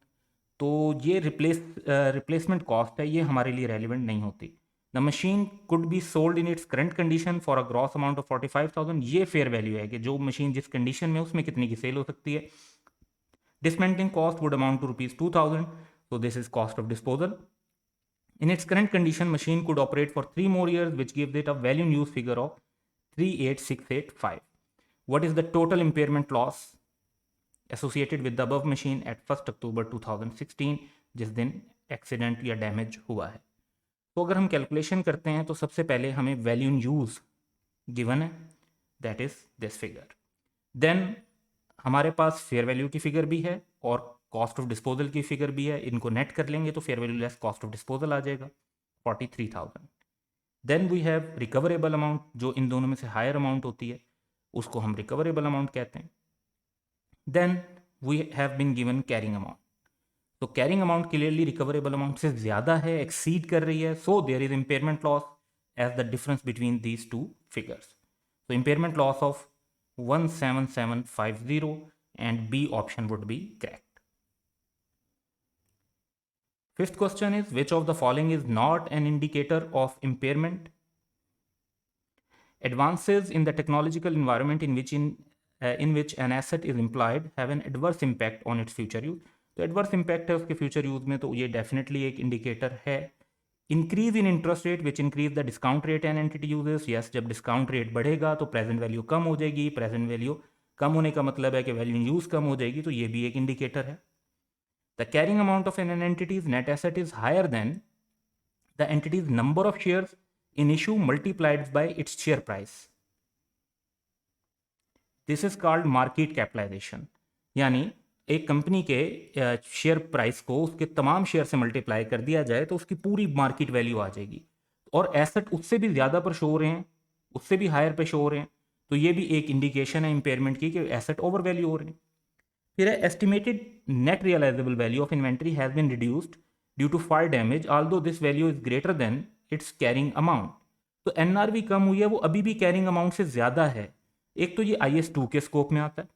तो ये replacement cost है, ये हमारे लिए रेलिवेंट नहीं होती। The machine could be sold in its current condition for a gross amount of 45,000, ये फेयर वैल्यू है कि जो मशीन जिस कंडीशन में उसमें कितनी की सेल हो सकती है। Dismantling cost would amount to ₹2,000, so this is cost of disposal. In its current condition, machine could operate for 3 more years, which gives it a value in use figure of 38685. What is the total impairment loss associated with the above machine eight 1 अक्टूबर 2016, जिस दिन accident या damage हुआ है? तो अगर हम calculation करते हैं तो सबसे पहले हमें वैल्यू इन यूज़ गिवन है, that is this figure. Then हमारे पास फेयर वैल्यू की फिगर भी है और कॉस्ट ऑफ डिस्पोजल की फिगर भी है, इनको नेट कर लेंगे तो fair value less cost of disposal आ जाएगा 43,000। Then we have recoverable amount, जो इन दोनों में से हायर अमाउंट होती है उसको हम रिकवरेबल अमाउंट कहते हैं. Then we have been given carrying amount. तो carrying amount clearly recoverable amount से ज़्यादा है, एक्सीड कर रही है, so there is impairment loss as the difference between these two figures. तो impairment loss of 17750 and B option would be correct. Fifth question is, which of the following is not an indicator of impairment? Advances in the technological environment in which an asset is employed have an adverse impact on its future use. तो adverse impact है उसके future use में, तो ये definitely एक indicator है. Increase in interest rate which increase the discount rate an entity uses. Yes, जब discount rate बढ़ेगा तो present value कम हो जाएगी. present value कम होने का मतलब है कि value in use कम हो जाएगी, तो ये भी एक indicator है. The carrying amount of an entity's net asset is higher than the entity's number of shares in issue multiplied by its share price. This is called market capitalization. यानी एक company के शेयर प्राइस को उसके तमाम share से multiply कर दिया जाए तो उसकी पूरी मार्केट वैल्यू आ जाएगी, और एसेट उससे भी ज़्यादा पर शो हो रहे हैं, उससे भी हायर पे शो हो रहे हैं, तो ये भी एक इंडिकेशन है इम्पेयरमेंट की कि एसेट ओवर वैल्यू हो रहे हैं. फिर है estimated net realisable value of inventory has been reduced due to fire damage although this value is greater than its carrying amount. तो एनआरवी कम हुई है, वो अभी भी कैरिंग अमाउंट से ज़्यादा है. एक तो ये IS2 के स्कोप में आता है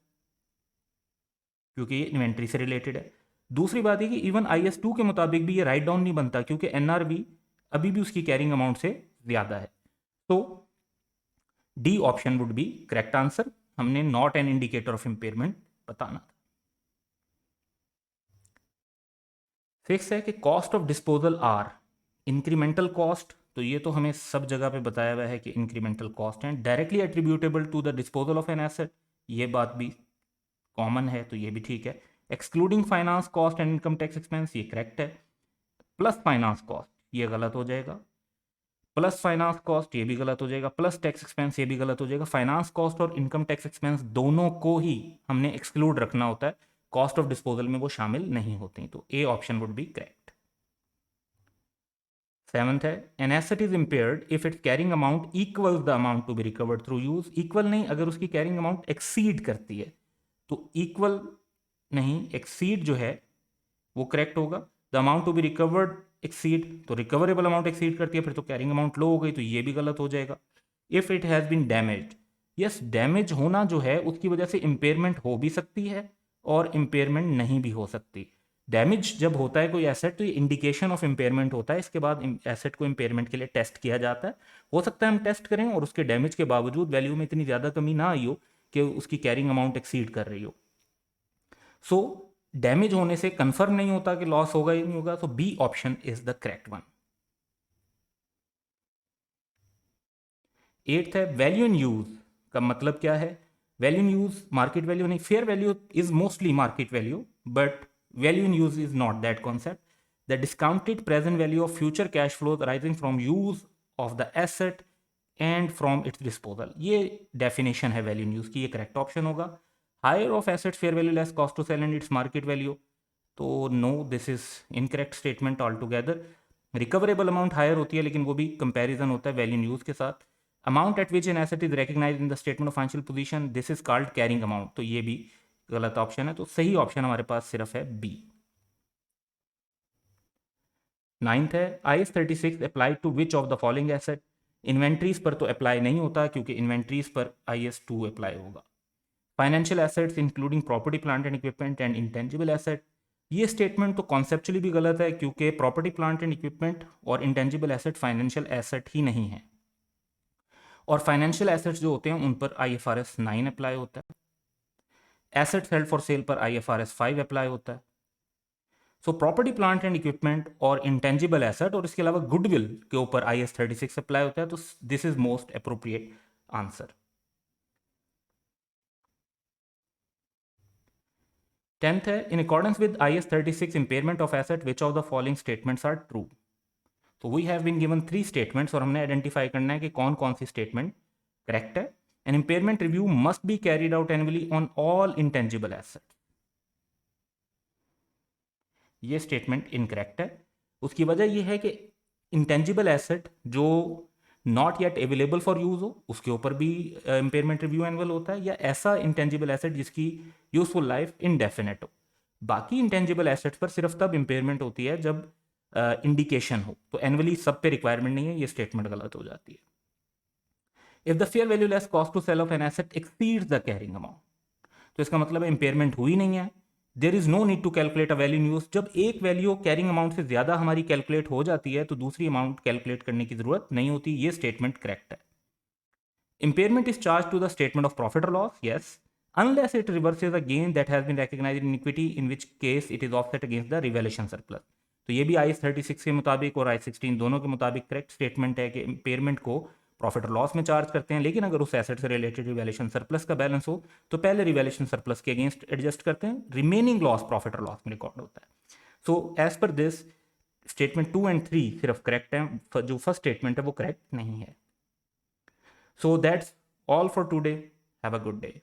क्योंकि ये इन्वेंट्री से रिलेटेड है. दूसरी बात है कि इवन IS2 के मुताबिक भी ये राइट डाउन नहीं बनता क्योंकि एनआरवी अभी भी उसकी कैरिंग अमाउंट से ज़्यादा है. तो D option would be correct answer. हमने not an indicator of impairment बताना था. फिक्स है कि cost of disposal are incremental cost, तो ये तो हमें सब जगह पे बताया हुआ है कि इंक्रीमेंटल कॉस्ट है, directly attributable to the disposal of an asset, ये बात भी कॉमन है तो ये भी ठीक है. Excluding finance cost and income tax expense, ये करेक्ट है. प्लस फाइनेंस कॉस्ट ये गलत हो जाएगा. प्लस फाइनेंस कॉस्ट ये भी गलत हो जाएगा. प्लस टैक्स एक्सपेंस ये भी गलत हो जाएगा. फाइनेंस कॉस्ट और इनकम टैक्स एक्सपेंस दोनों को ही हमने एक्सक्लूड रखना होता है, कॉस्ट ऑफ डिस्पोजल में वो शामिल नहीं होती. तो A option would be correct. Seventh है, an asset is impaired if its carrying amount equals the amount to be recovered through use. Equal नहीं, अगर उसकी कैरिंग अमाउंट एक्सीड करती है तो इक्वल नहीं, एक्सीड जो है वो करेक्ट होगा. The amount to be recovered exceed, तो रिकवरेबल अमाउंट एक्सीड करती है फिर तो कैरिंग अमाउंट लो हो गई, तो ये भी गलत हो जाएगा. If it has been damaged, yes damage होना जो है उसकी वजह से इम्पेयरमेंट हो भी सकती है और इम्पेयरमेंट नहीं भी हो सकती. डैमेज जब होता है कोई एसेट तो ये इंडिकेशन ऑफ इम्पेयरमेंट होता है, इसके बाद एसेट को इम्पेयरमेंट के लिए टेस्ट किया जाता है. हो सकता है हम टेस्ट करें और उसके डैमेज के बावजूद वैल्यू में इतनी ज़्यादा कमी ना आई हो कि उसकी कैरिंग अमाउंट एक्सीड कर रही हो. सो डैमेज होने से कंफर्म नहीं होता कि लॉस होगा या नहीं होगा, तो B option is the correct one. Eighth है, वैल्यू इन यूज का मतलब क्या है. Value in use market value नहीं, fair value is mostly market value, but value in use is not that concept. The discounted present value of future cash flow arising from use of the asset and from its disposal, ये definition है value in use की, ये correct option होगा. Higher of assets fair value less cost to sell and its market value, तो no, this is incorrect statement altogether. Recoverable amount higher होती है लेकिन वो भी कंपैरिजन होता है वैल्यू इन यूज के साथ. Amount at which an asset is recognise in the statement of financial position, this is called carrying amount, तो ये भी गलत ऑप्शन है. तो सही ऑप्शन हमारे पास सिर्फ है बी. नाइन्थ है, IS36 apply to which of the following asset. Inventories पर तो अप्लाई नहीं होता क्योंकि इन्वेंट्रीज पर IS2 अप्लाई होगा. Financial assets including property plant and equipment and intangible asset, ये स्टेटमेंट तो कॉन्सेप्चुअली भी गलत है क्योंकि प्रॉपर्टी प्लांट एंड इक्विपमेंट और इंटेंजिबल एसेट फाइनेंशियल एसेट ही नहीं है, और फाइनेंशियल एसेट्स जो होते हैं उन पर IFRS 9 अप्लाई होता है. एसेट्स हेल्ड फॉर सेल पर IFRS 5 अप्लाई होता है. So property plant and equipment और इंटेंजिबल एसेट और इसके अलावा गुडविल के ऊपर IS36 अप्लाई होता है, तो this is most appropriate answer. 10th है, in accordance with IS36 impairment of asset which of the following statements are true. तो we have been given 3 statements और हमने आइडेंटिफाई करना है कि कौन कौन सी स्टेटमेंट करेक्ट है. An impairment review must be carried out annually on all intangible asset, ये स्टेटमेंट इनकरेक्ट है. उसकी वजह यह है कि इंटेंजिबल एसेट जो not yet available for use हो, उसके ऊपर भी इम्पेयरमेंट रिव्यू एनुअल होता है, या ऐसा इंटेंजिबल एसेट जिसकी यूजफुल लाइफ इनडेफिनेट हो। बाकी इंटेंजिबल एसेट्स पर सिर्फ तब इम्पेयरमेंट होती है जब इंडिकेशन हो, तो एनुअली सब पे रिक्वायरमेंट नहीं है, ये स्टेटमेंट गलत हो जाती है। If the fair value less cost to sell of an asset exceeds the carrying amount, तो इसका मतलब है इंपेयरमेंट हुई नहीं है, there is no need to calculate a value in use. जब एक वैल्यू कैरिंग अमाउंट से ज्यादा हमारी कैलकुलेट हो जाती है तो दूसरी अमाउंट कैलकुलेट करने की जरूरत नहीं होती, ये स्टेटमेंट करेक्ट है। Impairment is charged to the statement of profit or loss, yes, unless it reverses a gain that has been recognized in equity, in which case it is offset against the revaluation surplus. तो ये भी आई 36 के मुताबिक और आई 16 दोनों के मुताबिक correct statement है कि इम्पेयरमेंट को प्रॉफिट और लॉस में चार्ज करते हैं, लेकिन अगर उस एसेट से रिलेटेड रिवैल्यूएशन सरप्लस का बैलेंस हो तो पहले रिवैल्यूएशन सरप्लस के अगेंस्ट एडजस्ट करते हैं, रिमेनिंग लॉस प्रॉफिट और लॉस में रिकॉर्ड होता है। So as per this statement 2 and 3 सिर्फ करेक्ट है, जो फर्स्ट स्टेटमेंट है वो करेक्ट नहीं है। So that's all for today. Have a good day.